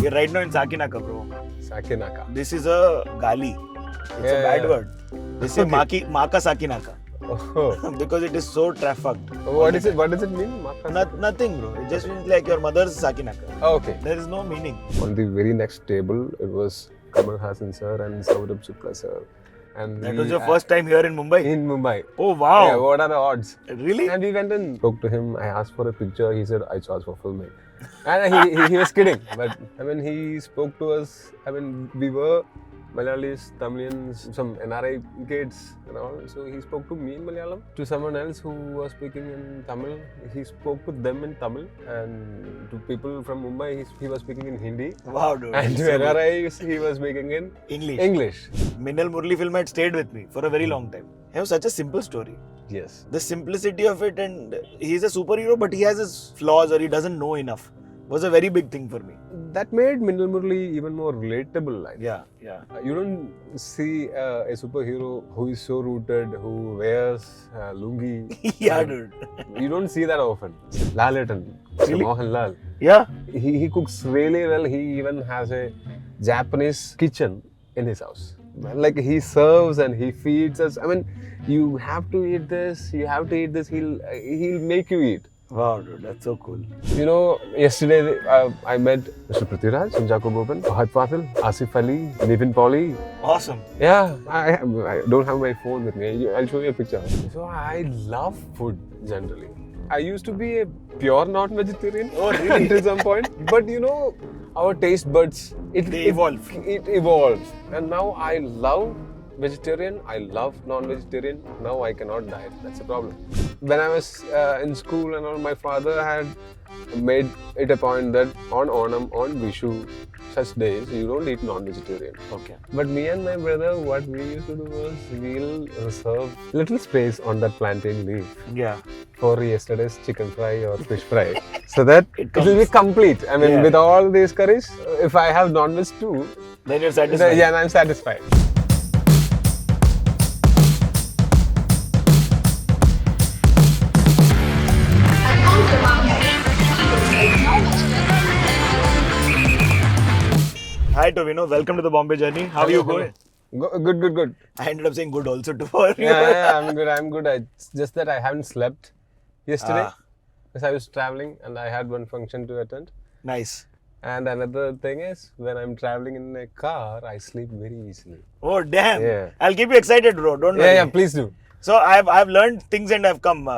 We're right now in Saki Naka, bro. Saki Naka. This is a gali. It's a bad word. They say Maka Saki Naka. Oh. Because it is so trafficked. What is it? What does it mean? Maka? Nothing, bro. It just means like your mother's Saki Naka. Oh, okay. There is no meaning. On the very next table, it was Kamal Haasan sir and Saurabh Shukla sir. And That was your first time here in Mumbai? In Mumbai. Oh, wow. Yeah, what are the odds? Really? And we went and spoke to him. I asked for a picture. He said, I charge for filming. And he was kidding. But I mean, he spoke to us. I mean, we were Malayalis, Tamilians, some NRI kids and all. So he spoke to me in Malayalam, to someone else who was speaking in Tamil. He spoke to them in Tamil. And to people from Mumbai, he was speaking in Hindi. Wow, dude. And to NRIs, he was speaking in English. Minnal Murali film had stayed with me for a very long time. It was such a simple story. Yes. The simplicity of it, and he's a superhero, but he has his flaws or he doesn't know enough, was a very big thing for me. That made Minnal Murali even more relatable. Yeah. You don't see a superhero who is so rooted, who wears lungi. Yeah, dude. You don't see that often. Laletan, Really? Mohanlal. Yeah. He cooks really well. He even has a Japanese kitchen in his house. Like he serves and he feeds us. I mean, you have to eat this. You have to eat this. He'll make you eat. Wow, dude, that's so cool. You know, yesterday I met Mr. Prithviraj from Jacob Open, Fahad Fadil, Asif Ali, Nivin Pauly. Awesome. Yeah, I don't have my phone with me. I'll show you a picture. So I love food generally. I used to be a pure non-vegetarian until some point. But you know, our taste buds, They evolve. It evolves. And now I love vegetarian, I love non-vegetarian. Now I cannot diet. That's the problem. When I was in school and all, my father had made it a point that on Onam, on Vishu, such days, you don't eat non-vegetarian. Okay. But me and my brother, what we used to do was, we'll reserve little space on that plantain leaf Yeah. for yesterday's chicken fry or fish fry, so that it will be comes. complete. I mean, Yeah. with all these curries, if I have non-veg too, Then you're satisfied. yeah, I'm satisfied. Hi, Tovino. Welcome to the Bombay Journey. How are you going? Good. I ended up saying good also to her. Yeah, I'm good. It's just that I haven't slept yesterday because I was traveling and I had one function to attend. Nice. And another thing is, when I'm traveling in a car, I sleep very easily. Oh, damn. Yeah. I'll keep you excited, bro. Don't worry. Yeah, please do. So I've learned things and I've come.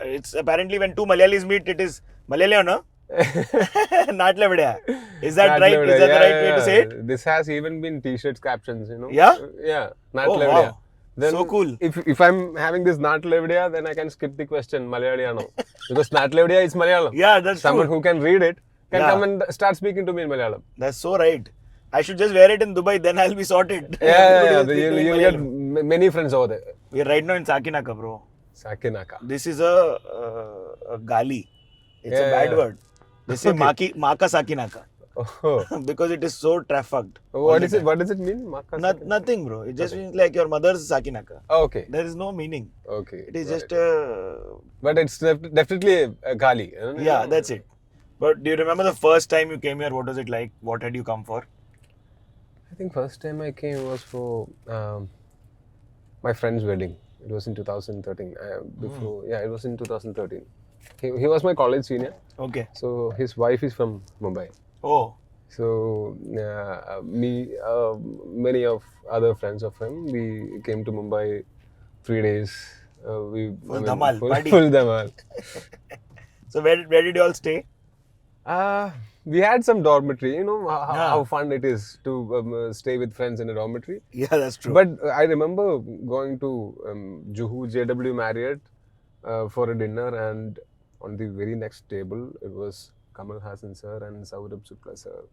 It's apparently when two Malayalis meet, it is Malayale, no? Natle vidya. Is that right? Is that the right way to say it? This has even been t-shirts captions, you know. Yeah? Yeah. Oh, Natle wow. Then So cool. If I'm having this Natle vidya, then I can skip the question Malayaliano. Because Natle vidya is Malayalam. Yeah, that's Someone true. who can read it can Yeah. come and start speaking to me in Malayalam. That's so right. I should just wear it in Dubai, then I'll be sorted. Yeah. Everybody will speak You'll in get Malayalam. many friends over there. We're right now in Saki Naka, bro. Saki Naka. This is a gali. It's a bad word. They say Maka Saki Naka. Oh. Because it is so trafficked. What does it mean? Maka Saki? Nothing, bro. It just means like your mother's Saki Naka. Oh, okay. There is no meaning. Okay. It is right. just a... But it's definitely a gali. Yeah, that's it. But do you remember the first time you came here? What was it like? What had you come for? I think first time I came was for my friend's wedding. It was in 2013. It was in 2013. He was my college senior. Okay. So his wife is from Mumbai. Oh. So many of other friends of him, we came to Mumbai 3 days. Full dhamal, party. Full dhamal. So where did you all stay? We had some dormitory. You know how fun it is to stay with friends in a dormitory. Yeah, that's true. But I remember going to Juhu JW Marriott for a dinner, and on the very next table, it was Kamal Haasan sir and Saurabh Shukla sir.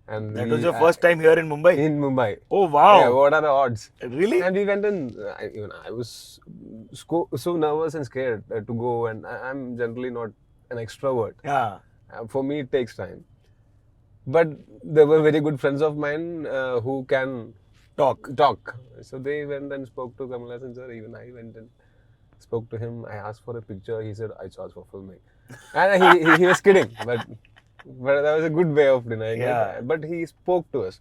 And that was your first time here in Mumbai? In Mumbai. Oh, wow. Yeah, what are the odds? Really? And we went in, I was so nervous and scared to go, and I'm generally not an extrovert. Yeah. For me, it takes time. But there were very good friends of mine who can talk. So they went and spoke to Kamal Haasan sir. Even I went and spoke to him. I asked for a picture. He said, I charge for filming. And he was kidding. But But that was a good way of denying Yeah. it. But he spoke to us.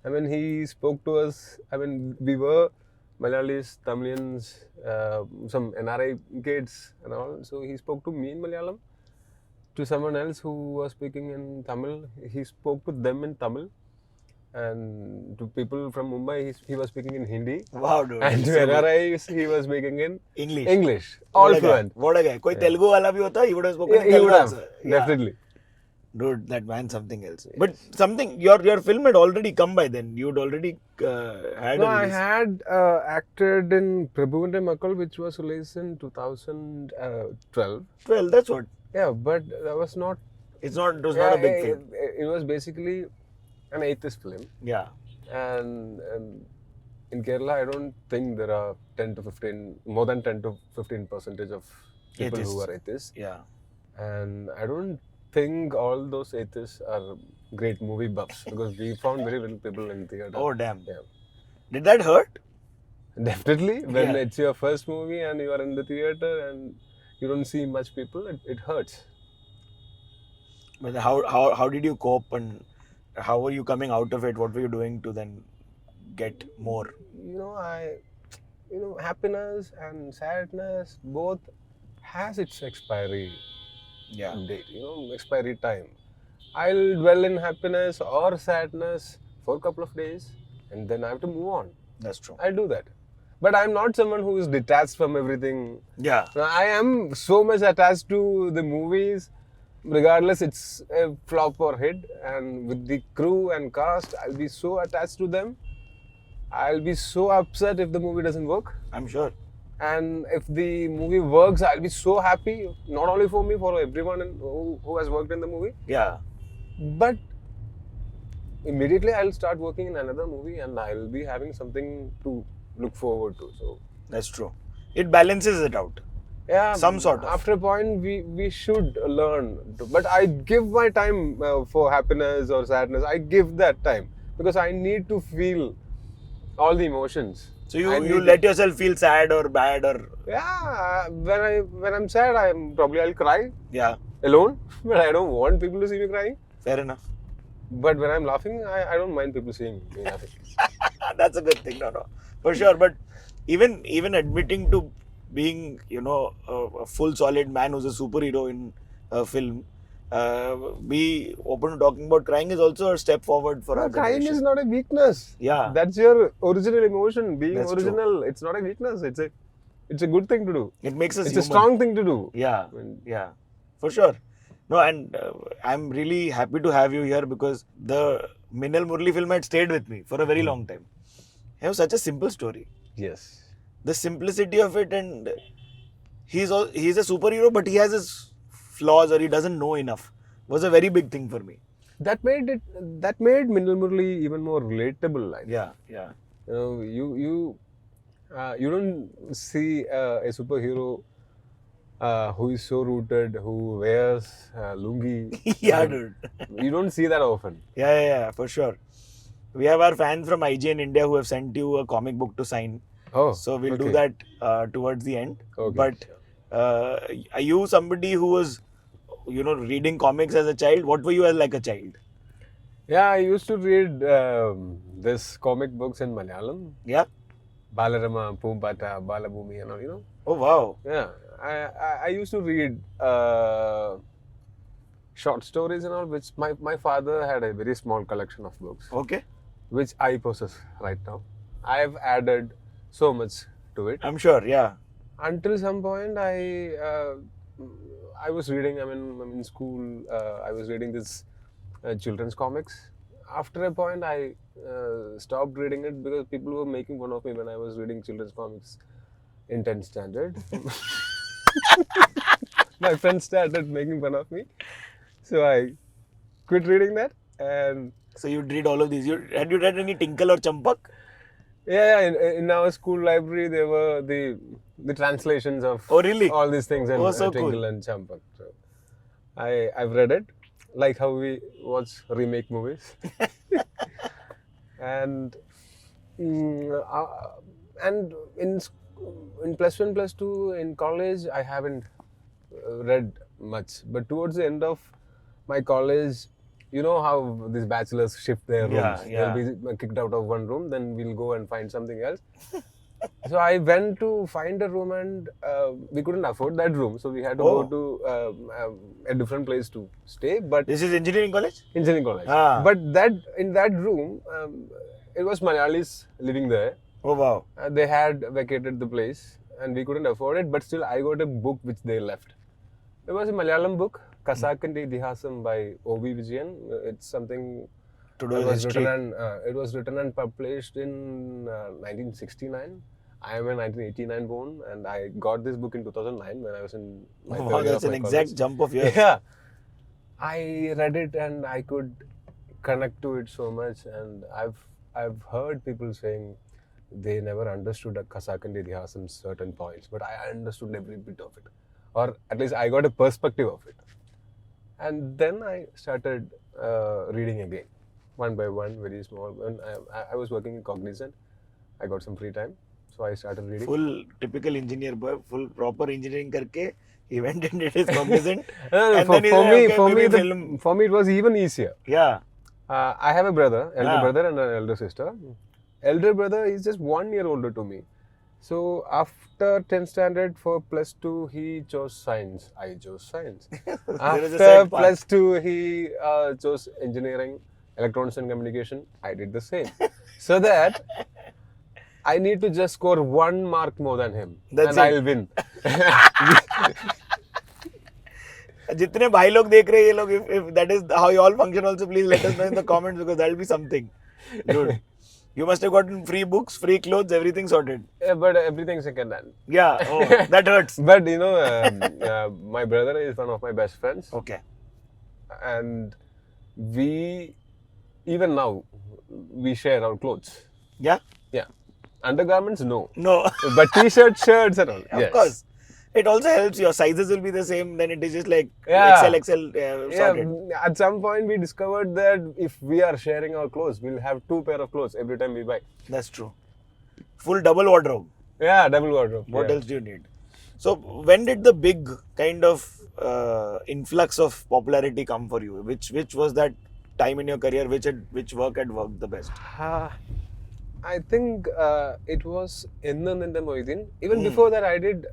He spoke to us. We were Malayalis, Tamilians, some NRI kids and all. So he spoke to me in Malayalam, to someone else who was speaking in Tamil. He spoke to them in Tamil. And to people from Mumbai, he was speaking in Hindi. Wow, dude. And to so good. NRIs, he was speaking in English. English. All fluent. What a guy. Koi Telugu wala bhi hota, he would have spoken Yeah, in he Telugu would have. also. Yeah. Definitely. Dude, that man's something else. But something, your film had already come by then. You'd already had No, a I release. had acted in Prabhu and Makkal, which was released in 2012. Well, that's what. Yeah, but that was not. It was not a big film. It was basically an atheist film. Yeah. And in Kerala, I don't think there are more than 10 to 15% of people Atheists. who are atheists. Yeah. And I don't think all those atheists are great movie buffs because we found very little people in theatre. Oh, damn. Yeah. Did that hurt? Definitely. When Yeah. it's your first movie and you are in the theatre and you don't see much people, it hurts. But how did you cope and how were you coming out of it? What were you doing to then get more? Happiness and sadness both has its expiry Yeah. date, expiry time. I'll dwell in happiness or sadness for a couple of days and then I have to move on. That's true. I'll do that. But I'm not someone who is detached from everything. Yeah. I am so much attached to the movies, regardless it's a flop or hit. And with the crew and cast, I'll be so attached to them. I'll be so upset if the movie doesn't work. I'm sure. And if the movie works, I'll be so happy, not only for me, for everyone who has worked in the movie. Yeah. But immediately I'll start working in another movie and I'll be having something to look forward to. So That's true. It balances it out. yeah, Some sort of. After a point, we should learn. But I give my time for happiness or sadness. I give that time because I need to feel all the emotions. So you let yourself feel sad or bad or Yeah, when I'm sad, I'll cry yeah. alone. But I don't want people to see me crying. Fair enough. But when I'm laughing, I don't mind people seeing me laughing. That's a good thing. No. For sure. But even admitting to being, a full solid man who's a superhero in a film, be open to talking about crying is also a step forward for our Crying generation. is not a weakness. Yeah. That's your original emotion. Being That's original, it's not a weakness. It's a good thing to do. It makes us It's human. a strong thing to do. Yeah. Yeah. For sure. No, and I'm really happy to have you here because the Minnal Murali film had stayed with me for a very long time. It was such a simple story. Yes. The simplicity of it, and he's a superhero, but he has his flaws or he doesn't know enough, was a very big thing for me. That made Minnal Murali even more relatable. I think. Yeah. You don't see a superhero who is so rooted, who wears lungi. Yeah, dude. You don't see that often. Yeah, for sure. We have our fans from IG in India who have sent you a comic book to sign. Oh, So we'll do okay. that towards the end. Okay. But are you somebody who was, reading comics as a child? What were you as like a child? Yeah, I used to read this comic books in Malayalam. Yeah. Balarama, Poompata, Balabhumi and all, Oh, wow. Yeah, I used to read short stories and all, which my father had a very small collection of books, Okay. which I possess right now. I've added so much to it. I'm sure. Yeah. Until some point, I was reading. I'm in school. I was reading this children's comics. After a point, I stopped reading it because people were making fun of me when I was reading children's comics in 10th standard. My friends started making fun of me, so I quit reading that. And So you'd read all of these. Had you read any Tinkle or Champak? yeah, in our school library there were the translations of Oh, really? all these things and Oh, so Twinkle cool. and Champak. So I've read it, like how we watch remake movies. And and in plus one, plus two, in college, I haven't read much. But towards the end of my college, you know how these bachelors shift their rooms. Yeah. They'll be kicked out of one room, then we'll go and find something else. So I went to find a room and we couldn't afford that room. So we had to go to a different place to stay. But This is engineering college? engineering college. Ah. But in that room, it was Malayalis living there. Oh, wow. They had vacated the place and we couldn't afford it. But still, I got a book which they left. It was a Malayalam book, Kasakante Idihasam by O.B. Vijayan. It's something To do it with was history. it was written and published in 1969. I am a 1989 born, and I got this book in 2009 when I was in my Oh, third wow, year that's of an my exact college. jump of years. Yeah, I read it and I could connect to it so much, and I've heard people saying they never understood a Kasakandi Idihas in certain points, but I understood every bit of it, or at least I got a perspective of it. And then I started reading again, one by one, very small. When I was working in Cognizant, I got some free time, so I started reading. Full typical engineer boy, full proper engineering karke, he went and did his Cognizant. No, And for, then he for said, me, okay, for maybe me, film. for me, it was even easier. Yeah. I have a brother, elder Ah. brother, and an elder sister. Elder brother is just 1 year older to me. So after 10th standard for plus 2, he chose science. I chose science. There is a After sad part. plus 2, he chose engineering, electronics and communication. I did the same. So that I need to just score 1 mark more than him. That's and it. I'll win. जितने भाई लोग देख रहे हैं ये लोग, if that is how you all function also, please let us know in the comments because that will be something. Dude, you must have gotten free books, free clothes, everything sorted. Yeah, but everything's second hand. Yeah, oh, that hurts. But you know, my brother is one of my best friends. Okay. And we, even now, we share our clothes. Yeah? Yeah. Undergarments, no. No. But t-shirts, shirts and all. Of yes. course. It also helps. Your sizes will be the same. Then it is just like Yeah. XL Yeah, sorted. at some point we discovered that if we are sharing our clothes, we'll have 2 pair of clothes every time we buy. That's true. Full double wardrobe. Yeah, double wardrobe. What yeah. else do you need? So when did the big kind of influx of popularity come for you? Which was that time in your career? Which work had worked the best? I think it was Ennan in the Moidin. Even before that, I did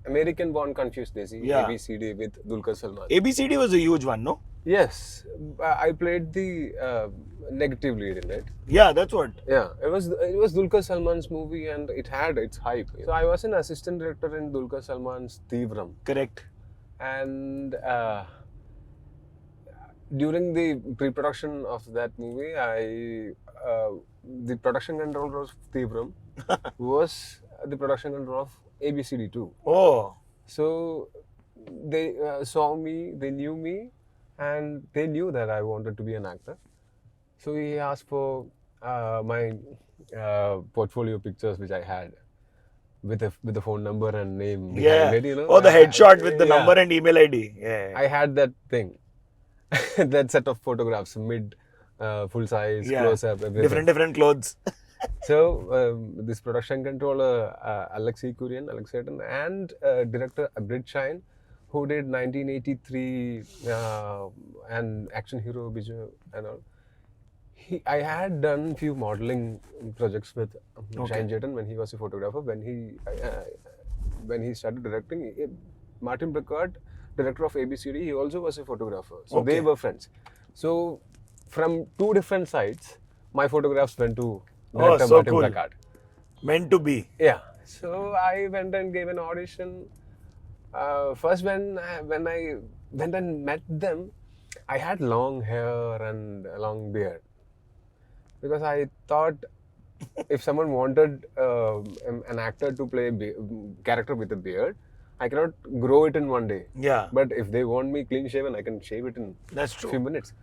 American Born Confused Desi, Yeah. ABCD with Dulquer Salman. ABCD was a huge one, no? Yes, I played the negative lead in it. Yeah, that's what. Yeah, it was Dulquer Salman's movie and it had its hype. So I was an assistant director in Dulquer Salman's Tivram. Correct. And during the pre-production of that movie, the production controller of Tivram was the production controller of ABCD too. Oh, So they saw me, they knew me, and they knew that I wanted to be an actor. So he asked for my portfolio pictures, which I had with the phone number and name behind yeah. it. You know, Oh, the headshot with the yeah. number and email ID. Yeah. I had that thing, that set of photographs, mid, full size, Yeah. close up, everything. Different clothes. So this production controller, Alexei Satan, and director Abrid Shine, who did 1983 and action hero Biju and all. I had done few modeling projects with Shine Jatan when he was a photographer. When he started directing, Martin Bricard, director of ABCD, he also was a photographer. So they were friends. So from 2 different sides, my photographs went to director so Martin cool. Bricard. Meant to be. Yeah. So I went and gave an audition. First, when I went and met them, I had long hair and a long beard. Because I thought if someone wanted an actor to play a character with a beard, I cannot grow it in one day. Yeah. But if they want me clean shaven, I can shave it in That's a true. few minutes.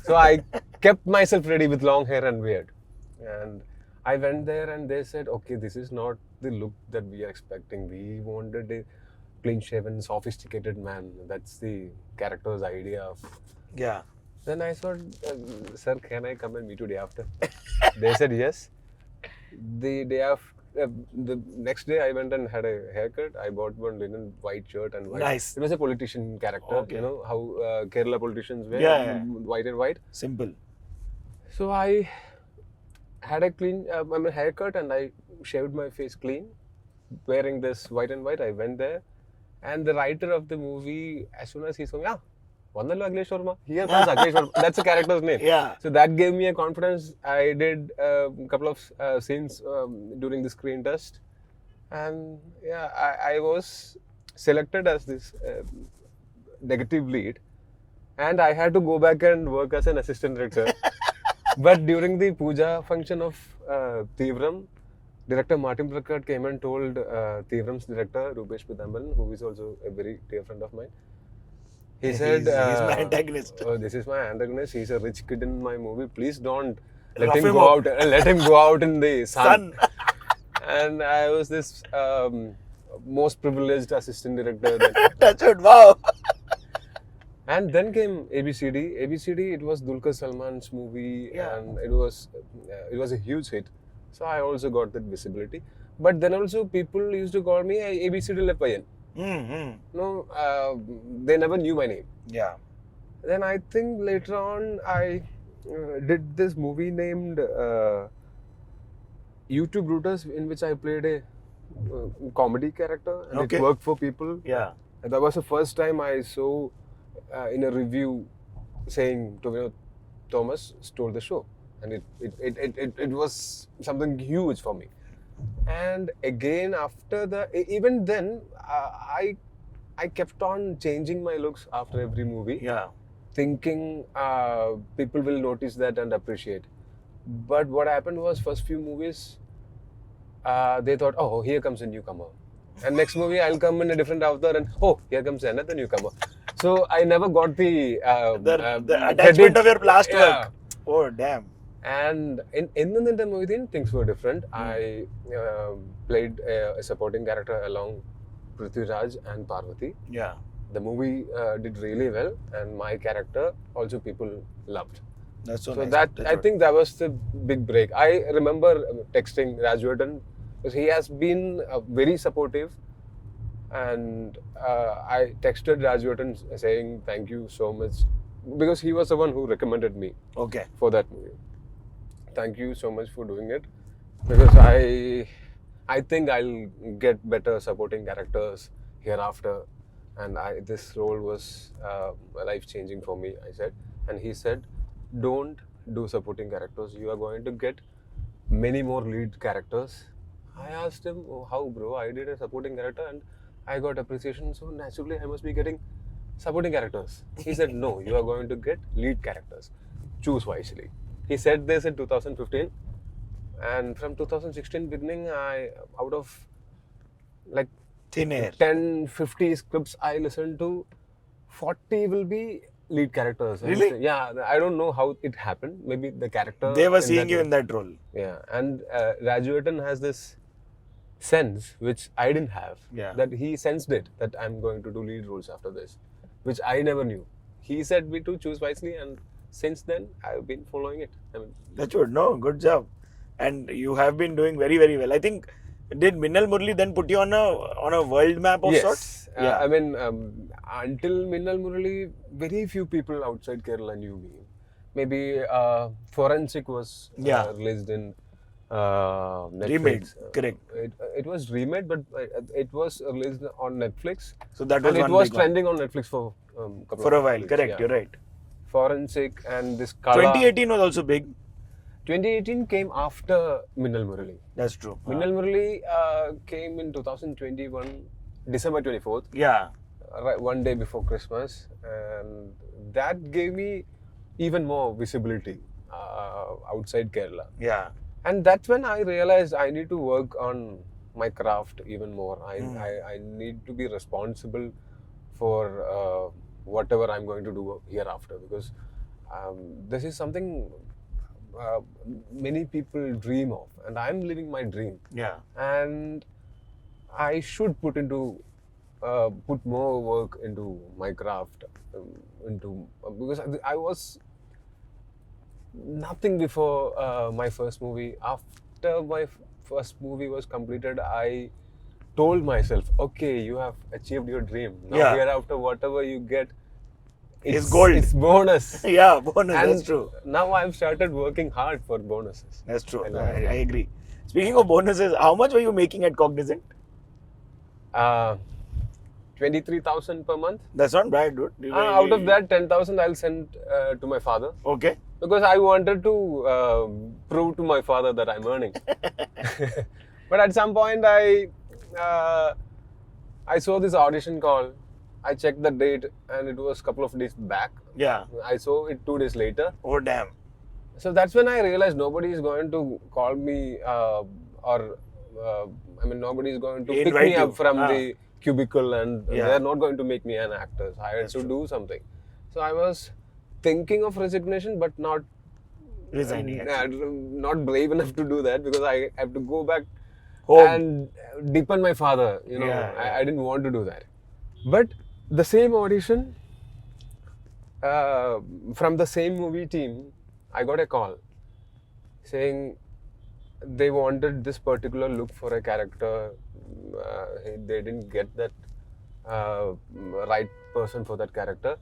So I kept myself ready with long hair and beard. And I went there and they said, okay, this is not the look that we are expecting. We wanted a clean shaven, sophisticated man. That's the character's idea of. Yeah. Then I thought, sir, can I come and meet you day after? They said yes. The day the next day I went and had a haircut. I bought one linen white shirt and white. Nice. It was a politician character. Okay. You know how Kerala politicians wear Yeah. white and white. Simple. So I had a clean haircut and I shaved my face clean, wearing this white and white. I went there, and the writer of the movie, as soon as he saw me, Vandalo Akhilesh Verma. Here comes Akhilesh Verma. That's the character's name. Yeah. So that gave me a confidence. I did a couple of scenes during the screen test, and yeah, I was selected as this negative lead, and I had to go back and work as an assistant director. But during the puja function of Tivram, director Martin Prakat came and told Tivram's director Rupesh Pidambaran, who is also a very dear friend of mine. He said, he's my antagonist. Oh, this is my antagonist. He's a rich kid in my movie. Please don't let Rough him him go up." out. Let him go out in the sun. Son. And I was this most privileged assistant director. Then. Touch it. Wow. And then came ABCD. ABCD, it was Dulquer Salman's movie, Yeah. and it was a huge hit. So I also got that visibility. But then also people used to call me ABCD Lepayan. Mm-hmm. No, they never knew my name. Yeah. Then I think later on I did this movie named YouTube Brutus, in which I played a comedy character, and Okay. it worked for people. Yeah. And that was the first time I saw in a review saying Tovino Thomas stole the show, and it was something huge for me. And again, after even then, I kept on changing my looks after every movie, Yeah. thinking people will notice that and appreciate. But what happened was, first few movies, they thought, oh, here comes a newcomer. And next movie, I'll come in a different avatar, and oh, here comes another newcomer. So I never got the The attachment credit. of your last Yeah. work. Oh, damn. And in the movie, things were different. I played a supporting character along Prithviraj and Parvati. Yeah. The movie did really well, and my character also people loved. That's so So nice. that That's I what- think that was the big break. I remember texting Rajwardhan because he has been very supportive, and I texted Rajwardhan saying thank you so much because he was the one who recommended me Okay. for that movie. Thank you so much for doing it because I think I'll get better supporting characters hereafter, and this role was life changing for me. I said, and he said, don't do supporting characters. You are going to get many more lead characters. I asked him, oh, how bro? I did a supporting character and I got appreciation, so naturally I must be getting supporting characters. He said, no, you are going to get lead characters. Choose wisely. He said this in 2015, and from 2016 beginning, out of like Thin air. 10, 50 scripts I listened to, 40 will be lead characters. And Really? yeah, I don't know how it happened. Maybe the character. They were in seeing that you role. in that role. Yeah, and Rajwardhan has this sense which I didn't have. Yeah. That he sensed it that I'm going to do lead roles after this, which I never knew. He said me to choose wisely, and since then I've been following it. I mean, That's good. No, good job. And you have been doing very, very well. I think, did Minnal Murali then put you on a world map of sorts? Yeah. I mean, until Minnal Murali, very few people outside Kerala knew me. Maybe Forensic was Yeah. released in Netflix. Remade, correct. It was remade, but it was released on Netflix. So that was And it one was big one. trending on Netflix for couple For a of while. weeks, Correct. yeah. You're right. Forensic and this Kala. 2018 was also big. 2018 came after Minnal Murali. That's true. Minnal Murali came in 2021, December 24th. Yeah. Right, one day before Christmas, and that gave me even more visibility outside Kerala. Yeah. And that's when I realized I need to work on my craft even more. I need to be responsible for whatever I'm going to do hereafter, because this is something many people dream of, and I'm living my dream. Yeah. And I should put more work into my craft, because I was nothing before my first movie. After my first movie was completed, I told myself, okay, you have achieved your dream. Now Yeah. hereafter, whatever you get, It's gold. It's bonus. Yeah, bonus. And That's true. now I've started working hard for bonuses. That's true. I I, love it. I agree. Speaking of bonuses, how much were you making at Cognizant? 23,000 per month. That's not bad, dude. Out of that, 10,000 I'll send to my father. Okay. Because I wanted to prove to my father that I'm earning. But at some point, I saw this audition call. I checked the date, and it was a couple of days back. Yeah. I saw it 2 days later. Oh, damn. So that's when I realized nobody is going to call me nobody is going to pick Invite me you. up from the cubicle, and Yeah. they're not going to make me an actor. So I had to do something. So I was thinking of resignation, but not Resigning. not brave enough to do that, because I have to go back Home. and depend my father. Yeah. I didn't want to do that. But the same audition from the same movie team, I got a call saying they wanted this particular look for a character. They didn't get that right person for that character,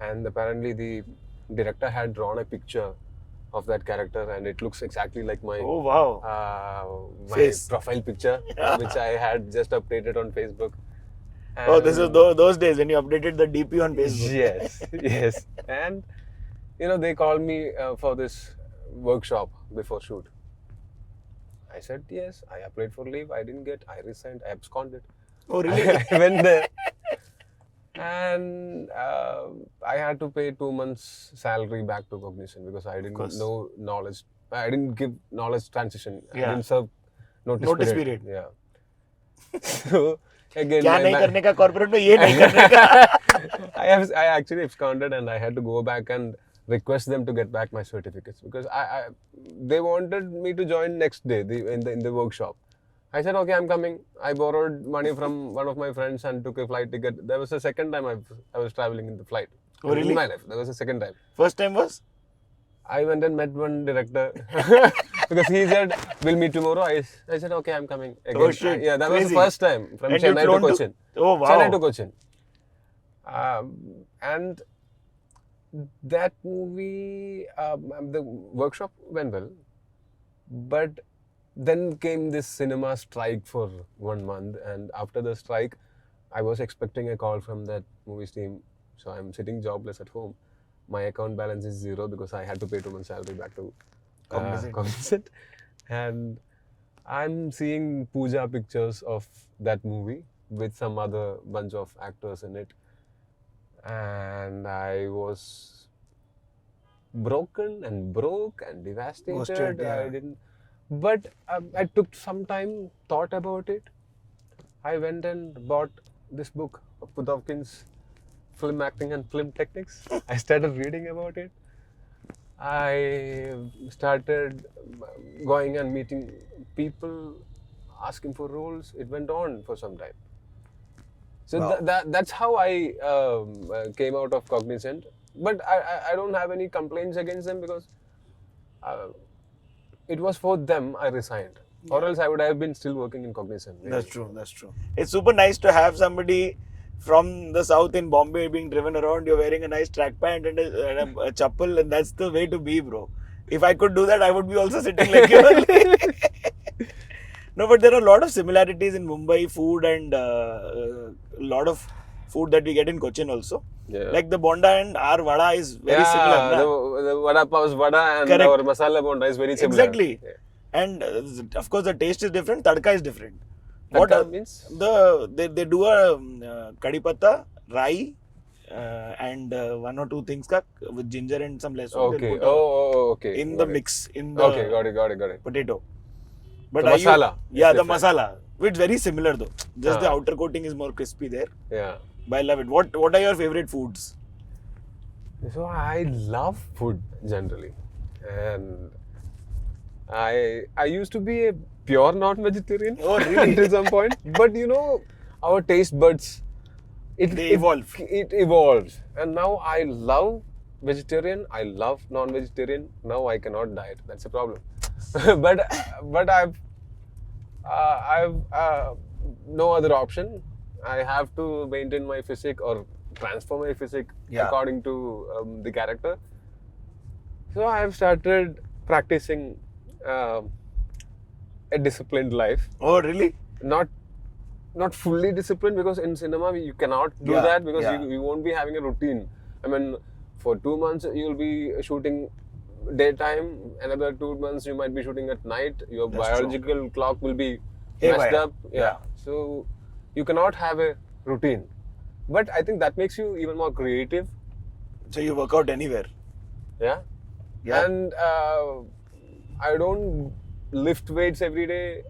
and apparently the director had drawn a picture of that character, and it looks exactly like my Oh, wow. my Face. profile picture, which I had just updated on Facebook. Oh, this is And- those days when you updated the DP on Facebook. Yes, yes. And they called me for this workshop before shoot. I said yes. I applied for leave. I didn't get. I resigned. I absconded. Oh, really? I went there, and I had to pay 2 months' salary back to Cognizant because I didn't course. know knowledge. I didn't give knowledge transition. I Yeah. didn't serve notice period. Yeah. So again, क्या my नहीं ma- करने का corporate में ये नहीं करने का. I actually absconded, and I had to go back and request them to get back my certificates, because they wanted me to join next day in the workshop. I said, okay, I'm coming. I borrowed money from one of my friends and took a flight ticket. There was the second time I was traveling in the flight. Oh, really? In my life. There was the second time. First time was? I went and met one director because he said, we'll meet tomorrow. I said, okay, I'm coming. Again. Oh, shit. Yeah, that was Crazy. the first time from And you Chennai to flown to- Cochin. Oh, wow. Chennai to Cochin. And that movie, the workshop went well, but then came this cinema strike for 1 month, and after the strike, I was expecting a call from that movie's team. So I'm sitting jobless at home. My account balance is 0 because I had to pay 2 months salary back to Cognizant. And I'm seeing puja pictures of that movie with some other bunch of actors in it. And I was broken and broke and devastated. Ghosted, yeah. I didn't. But I took some time, thought about it. I went and bought this book of Pudovkin's Film Acting and Film Techniques. I started reading about it. I started going and meeting people, asking for roles. It went on for some time. So Wow. that's how I came out of Cognizant. But I don't have any complaints against them, because it was for them I resigned. Or else I would have been still working in Cognizant. maybe. That's true. That's true. It's super nice to have somebody from the south in Bombay being driven around. You're wearing a nice track pant and a chappal, and that's the way to be, bro. If I could do that, I would be also sitting like you only. No, but there are a lot of similarities in Mumbai food and a lot of food that we get in Cochin also. Yeah. Like the bonda and our vada is very similar. Na? The vada pav is vada, and Correct. our masala bonda is very similar. Exactly. Yeah. And of course the taste is different, tadka is different. Tadka means? They do a kadi patta, rai, and 1 or 2 things with ginger and some less. Okay. Okay. In Got the it. mix, in the Okay, got it. potato. But The are you- masala is yeah, the different. masala. It's very similar though. Just the Ah. outer coating is more crispy there. Yeah. But I love it. What are your favorite foods? So I love food generally, and I used to be a pure non-vegetarian Oh, really? until some point. But our taste buds, They evolve. It evolves, and now I love vegetarian. I love non-vegetarian. Now I cannot diet. That's a problem. but I've no other option. I have to maintain my physique or transform my physique Yeah. according to the character. So I have started practicing a disciplined life. Oh, really? Not fully disciplined, because in cinema you cannot do Yeah, that, because yeah. you won't be having a routine. I mean, for 2 months you'll be shooting daytime, another 2 months you might be shooting at night. Your That's true. biological clock will be Haywire. messed up. Yeah. So you cannot have a routine. But I think that makes you even more creative. So you work out anywhere? Yeah. Yeah. And I don't lift weights every day.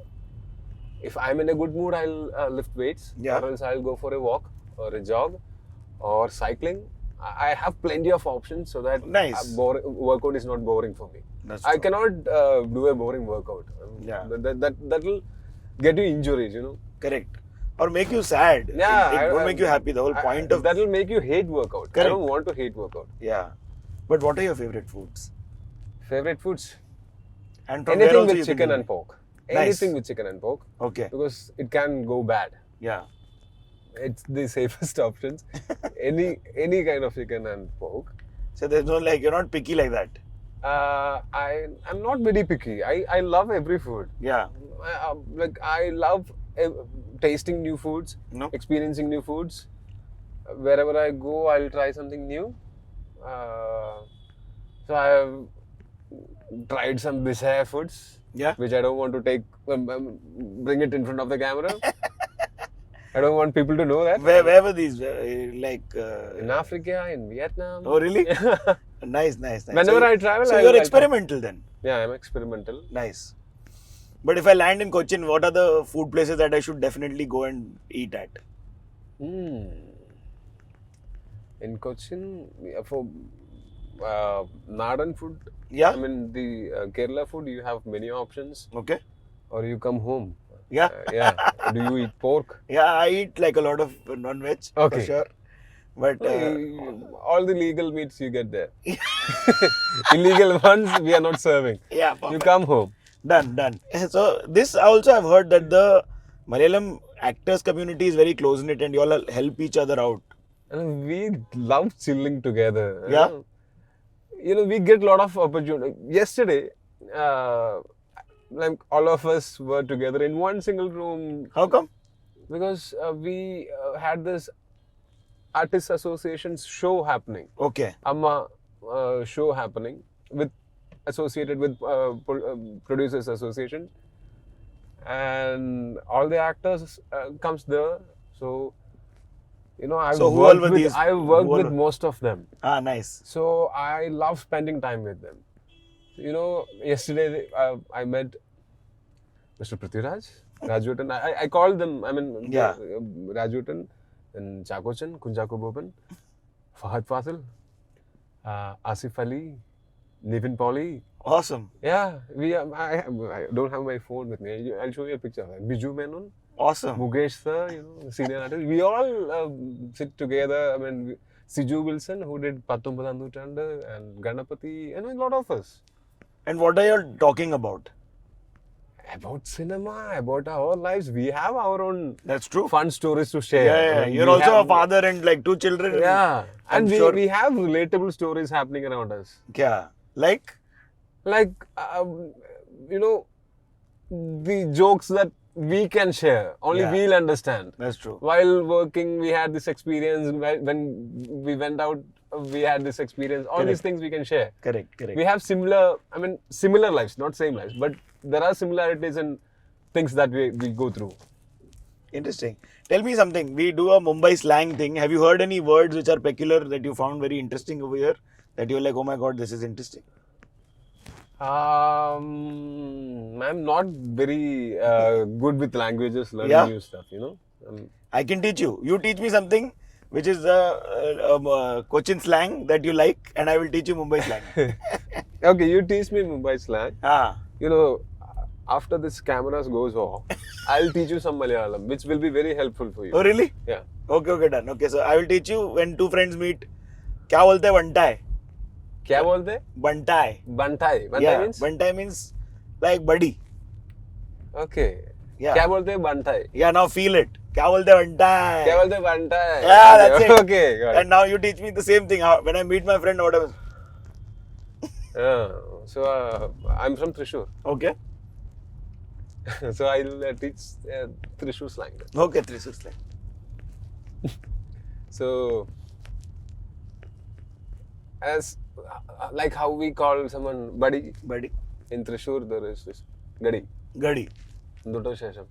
If I'm in a good mood, I'll lift weights. Yeah. Or else I'll go for a walk or a jog or cycling. I have plenty of options so that Nice. workout is not boring for me. That's I true. cannot do a boring workout. Yeah. That will get you injuries, you know. Correct. Or make you sad. Yeah, It won't make you happy. The whole point of that will make you hate workout. I Correct. don't want to hate workout. Yeah. But what are your favorite foods? Favorite foods? And from where Anything also with you can chicken do and it? pork. Nice. Anything with chicken and pork, Okay. because it can go bad. Yeah. It's the safest options. Any kind of chicken and pork. So there's no like, you're not picky like that. I'm not very picky. I love every food. Yeah. I love tasting new foods, No? experiencing new foods. Wherever I go, I'll try something new. So I have tried some bizarre foods, Yeah. which I don't want to take, bring it in front of the camera. I don't want people to know that. Where were these? In Africa, in Vietnam. Oh, really? Nice, nice, nice. Whenever I travel, so I'll you're try. experimental then. Yeah, I'm experimental. Nice. But if I land in Cochin, what are the food places that I should definitely go and eat at? In Cochin, for naadan food, Yeah. I mean the Kerala food, you have many options. Okay. Or you come home. Yeah. Yeah. Do you eat pork? Yeah, I eat like a lot of non-veg for Okay. sure. But All the legal meats you get there. Illegal ones we are not serving. yeah, You perfect. come home. Done. So this also I've heard that the Malayalam actors community is very close knit and you all help each other out. And we love chilling together. Yeah. You know, we get a lot of opportunity. Yesterday, like all of us were together in one single room, How come? because we had this artist associations show happening, Okay. Amma show happening, with associated with producers association, and all the actors comes there. So you know, I've So who all were worked with these? I've Who worked all with were- most of them. Ah, nice. So I love spending time with them. You know, yesterday I met Mr. Prithviraj, Rajutan. I called them, I mean, Yeah. Rajutan, and Chakochan, Kunjako Boban, Fahad Fasil, Asif Ali, Nivin Pauli. Awesome. Yeah, I don't have my phone with me. I'll show you a picture. Biju Menon, Awesome. Mukesh sir, you know, senior artist. We all sit together. I mean, Siju Wilson, who did Pattombadan Nuttandu, and Ganapati, and a lot of us. And what are you talking about? About cinema, about our lives. We have our own That's true. fun stories to share. Yeah. I mean, You're we also have- a father and like 2 children. Yeah, I'm and sure. we have relatable stories happening around us. Yeah. Like? Like, you know, the jokes that we can share, only Yeah. we'll understand. That's true. While working, we had this experience. When we went out, we had this experience. All these Correct. things we can share. Correct. We have similar lives, not same lives, but there are similarities in things that we go through. Interesting. Tell me something. We do a Mumbai slang thing. Have you heard any words which are peculiar that you found very interesting over here? That you're like, oh my god, this is interesting. I'm not very good with languages, learning Yeah? new stuff, you know. I can teach you. You teach me something which is Cochin slang that you like, and I will teach you Mumbai slang. Okay, you teach me Mumbai slang. Ah, You know, after this cameras goes off, I'll teach you some Malayalam, which will be very helpful for you. oh really? Yeah. Okay, done. Okay, so I will teach you when 2 friends meet. क्या बोलते हैं बंटाई? क्या बोलते हैं? बंटाई. Bantai. Bantai Yeah, means? बंटाई means like buddy. Okay. Yeah. क्या बोलते हैं बनता है? Yeah, now feel it. क्या बोलते हैं बनता है? क्या बोलते हैं बनता है? Yeah, that's it. Okay, got it. And now you teach me the same thing. How, when I meet my friend, what happens? So I'm from Thrissur. Okay. So I'll teach Thrissur slang. Okay, Thrissur slang. So as like how we call someone buddy Buddy. in Thrissur, there is this gadi. Gadi. Dutto shesham.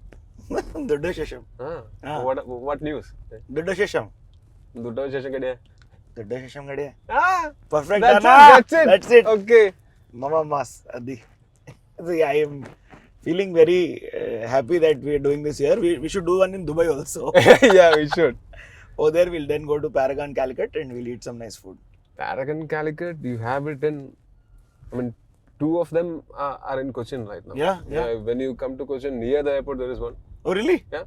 Duddu Shesham. Ah. What news? Duddu Shesham. Dutto shesham gadi hai. Duddu Shesham gadi hai. Ah, Perfect. that's Anna. it. That's it. That's it. Okay. Mama Mas. Adi. See, I am feeling very happy that we are doing this here. We should do one in Dubai also. Yeah, we should. Oh, there we'll then go to Paragon, Calicut and we'll eat some nice food. Paragon, Calicut, you have it in. I mean, two of them are in Cochin right now. Yeah. When you come to Cochin, near the airport, there is one. Oh, really? Yeah.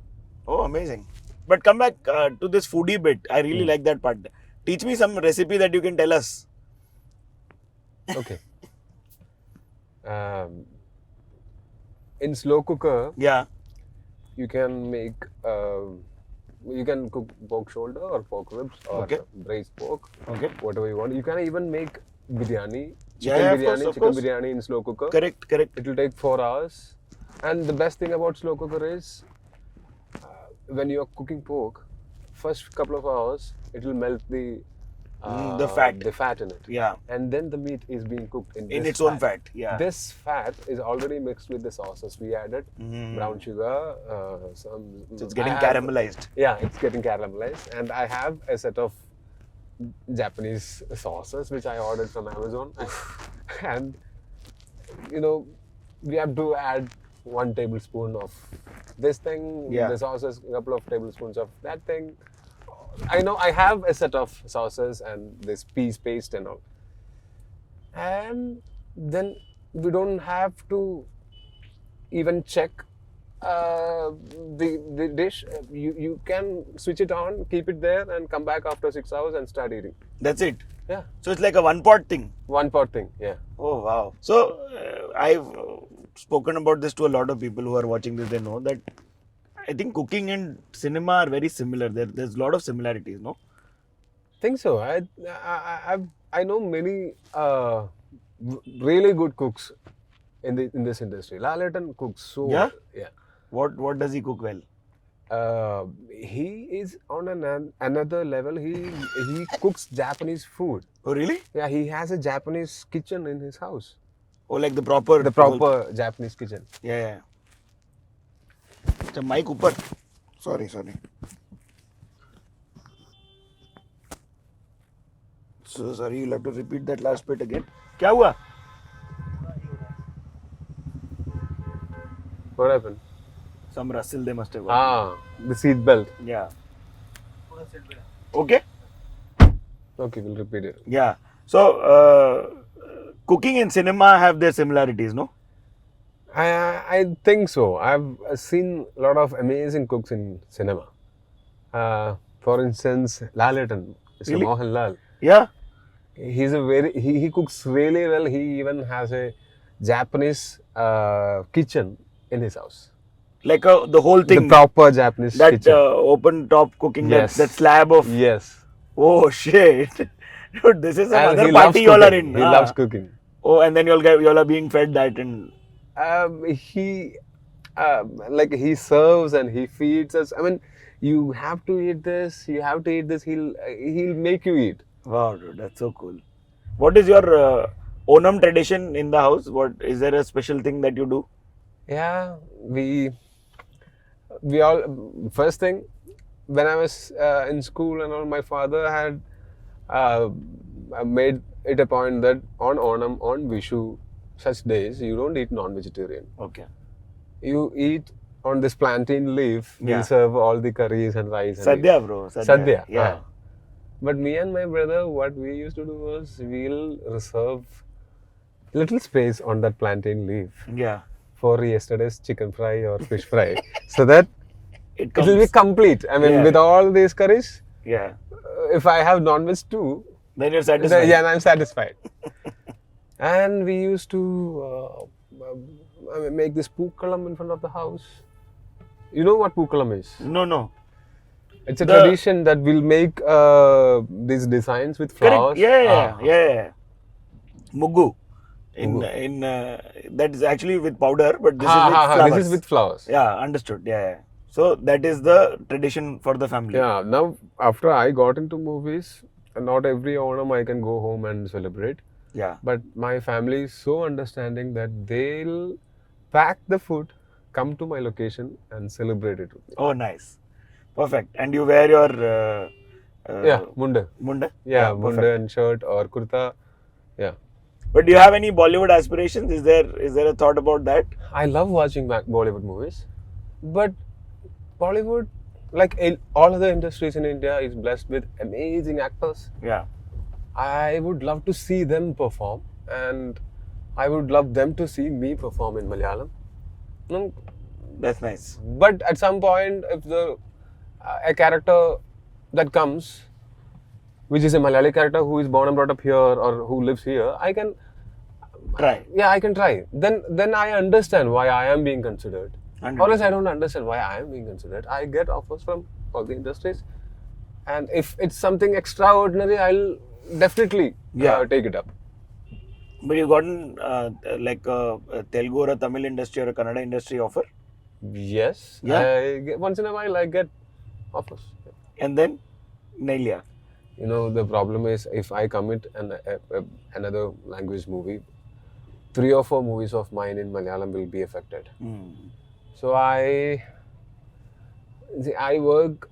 Oh, amazing. But come back to this foodie bit. I really like that part. Teach me some recipe that you can tell us. Okay. In slow cooker, Yeah. you can make. You can cook pork shoulder or pork ribs or Okay. braised pork, Okay. whatever you want. You can even make biryani, Yeah, chicken of biryani, course. chicken biryani in slow cooker. Correct. It will take 4 hours. And the best thing about slow cooker is when you are cooking pork, first couple of hours, it will melt The fat. the fat in it. Yeah. And then the meat is being cooked in In this its own fat. Yeah. This fat is already mixed with the sauces. We added brown sugar, some. So it's getting caramelized. Yeah, it's getting caramelized. And I have a set of Japanese sauces which I ordered from Amazon. And, you know, we have to add 1 tablespoon of this thing, Yeah. the sauces, a couple of tablespoons of that thing. I know I have a set of sauces and this peas paste and all. And then we don't have to even check the dish. You can switch it on, keep it there and come back after 6 hours and start eating. That's it. Yeah. So it's like a one pot thing. 1 pot thing, yeah. Oh, wow. So I've spoken about this to a lot of people who are watching this. They know that I think cooking and cinema are very similar. There's a lot of similarities, no? Think so. I know many really good cooks in this industry. Laletan cooks so Yeah? well. Yeah. What does he cook well? He is on another level. He cooks Japanese food. Oh, really? Yeah, he has a Japanese kitchen in his house. Oh, like the proper Japanese kitchen. Yeah. The mic upar. Sorry. So sorry, you'll have to repeat that last bit again. क्या हुआ? What happened? Some rustle they must have got. The seat belt. Yeah. Okay. Okay, we'll repeat it. Yeah. So cooking and cinema have their similarities, no? I think so. I've seen a lot of amazing cooks in cinema. For instance, Laletan, Mr. Really? Mohanlal. Yeah. He cooks really well. He even has a Japanese kitchen in his house. Like the whole thing. The proper Japanese that kitchen. open top cooking. Yes. That slab of. Yes. Oh shit. Dude, this is And another he party loves y'all are cooking. in. He loves cooking. Oh, and then y'all are being fed that and. He he serves and he feeds us. I mean, you have to eat this. You have to eat this. He'll make you eat. Wow, dude, that's so cool. What is your Onam tradition in the house? What is there a special thing that you do? Yeah, we all first thing when I was in school and all, my father had made it a point that on Onam, on Vishu, such days you don't eat non-vegetarian. Okay. You eat on this plantain leaf. Yeah. We serve all the curries and rice. And Sadhya, bro. Sadhya. Yeah. But me and my brother, what we used to do was we'll reserve little space on that plantain leaf Yeah. for yesterday's chicken fry or fish fry, so that It it will be complete. I mean, Yeah. with all these curries, Yeah. if I have non-veg too, Then you're satisfied. then I'm satisfied. And we used to make this pookkalam in front of the house. You know what Pookalam is? No. It's a The- tradition that will make these designs with flowers. Correct. Yeah. Muggu. Muggu. In that is actually with powder, but this is with flowers. This is with flowers. Yeah, understood. Yeah. So that is the tradition for the family. Yeah. Now, after I got into movies, not every Onam I can go home and celebrate. Yeah. But my family is so understanding that they'll pack the food, come to my location, and celebrate it with me. Oh, nice. Perfect. And you wear your Munda. munda? Yeah, perfect. munda and shirt or kurta. Yeah. But do you have any Bollywood aspirations? Is there a thought about that? I love watching Bollywood movies, but Bollywood, like in all other industries in India, is blessed with amazing actors. Yeah. I would love to see them perform, and I would love them to see me perform in Malayalam. No, That's nice. but at some point, if a character that comes, which is a Malayali character who is born and brought up here or who lives here, I can Try. I can try. Then I understand why I am being considered. 100%. Or else I don't understand why I am being considered. I get offers from all the industries, and if it's something extraordinary, I'll definitely take it up. But you gotten like a Telugu or a Tamil industry or a Kannada industry offer? Yes. Yeah. Once in a while I get offers. And then Nailia. You know, the problem is if I commit another language movie, 3 or 4 movies of mine in Malayalam will be affected. So I've worked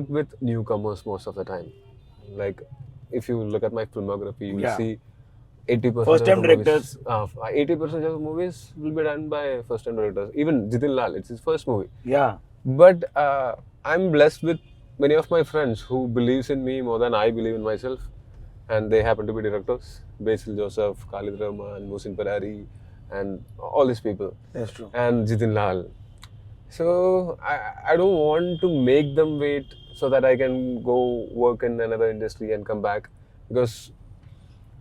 with newcomers most of the time. Like if you look at my filmography, you will see 80% First time of the directors. movies, 80% of the movies will be done by first time directors. Even Jitin Lal, it's his first movie. Yeah. But I'm blessed with many of my friends who believes in me more than I believe in myself, and they happen to be directors. Basil Joseph, Khalid Rahman, Mohsin Parari, and all these people. That's true. And Jitin Lal. So I don't want to make them wait so that I can go work in another industry and come back, because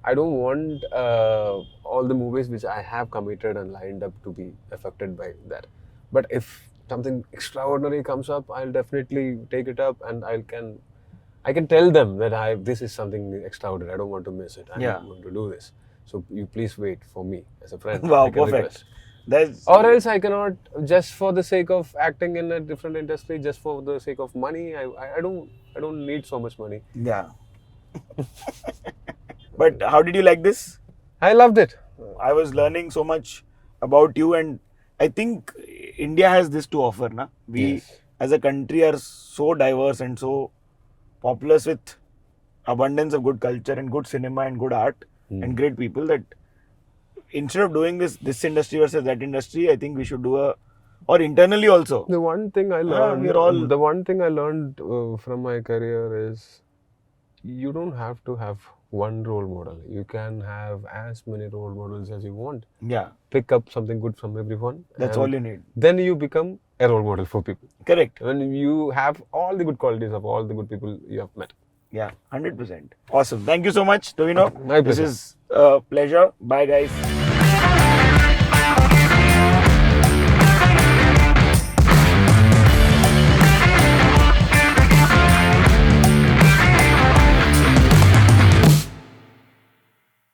I don't want all the movies which I have committed and lined up to be affected by that. But if something extraordinary comes up, I'll definitely take it up, and I can tell them that this is something extraordinary. I don't want to miss it. I'm going to do this. So you please wait for me as a friend. Wow, I can perfect. request. Or else I cannot, just for the sake of acting in a different industry, just for the sake of money. I don't need so much money. Yeah. But how did you like this? I loved it. I was learning so much about you, and I think India has this to offer. Na? We as a country are so diverse and so populous with abundance of good culture and good cinema and good art and great people, that instead of doing this industry versus that industry, I think we should do or internally also. The one thing I learned, from my career is you don't have to have one role model. You can have as many role models as you want. Yeah. Pick up something good from everyone. That's all you need. Then you become a role model for people. Correct. When you have all the good qualities of all the good people you have met. Yeah, 100%. Awesome. Thank you so much, Tovino. My pleasure. This is a pleasure. Bye, guys.